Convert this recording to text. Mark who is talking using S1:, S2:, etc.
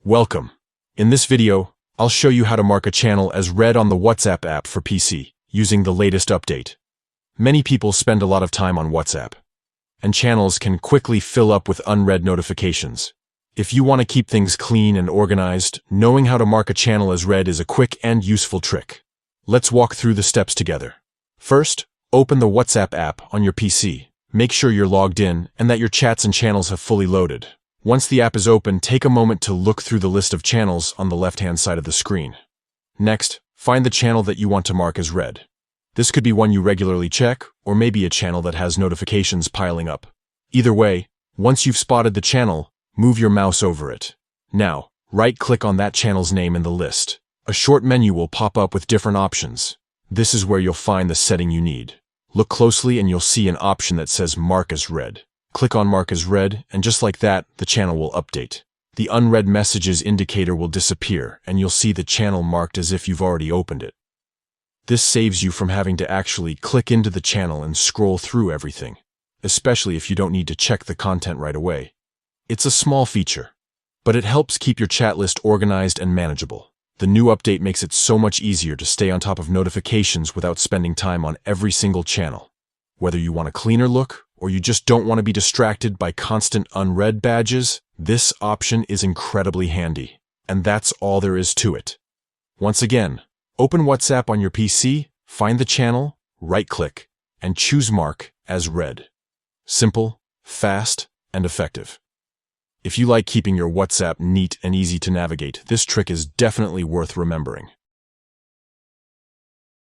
S1: Welcome. In this video, I'll show you how to mark a channel as read on the WhatsApp app for PC using the latest update. Many people spend a lot of time on WhatsApp, and channels can quickly fill up with unread notifications. If you want to keep things clean and organized, knowing how to mark a channel as read is a quick and useful trick. Let's walk through the steps together. First, open the WhatsApp app on your PC. Make sure you're logged in and that your chats and channels have fully loaded. Once the app is open, take a moment to look through the list of channels on the left-hand side of the screen. Next, find the channel that you want to mark as read. This could be one you regularly check, or maybe a channel that has notifications piling up. Either way, once you've spotted the channel, move your mouse over it. Now, right-click on that channel's name in the list. A short menu will pop up with different options. This is where you'll find the setting you need. Look closely and you'll see an option that says Mark as Read. Click on Mark as Read, and just like that, the channel will update. The unread messages indicator will disappear, and you'll see the channel marked as if you've already opened it. This saves you from having to actually click into the channel and scroll through everything, especially if you don't need to check the content right away. It's a small feature, but it helps keep your chat list organized and manageable. The new update makes it so much easier to stay on top of notifications without spending time on every single channel. Whether you want a cleaner look, or you just don't want to be distracted by constant unread badges, this option is incredibly handy. And that's all there is to it. Once again, open WhatsApp on your PC, find the channel, right-click, and choose Mark as Read. Simple, fast, and effective. If you like keeping your WhatsApp neat and easy to navigate, this trick is definitely worth remembering.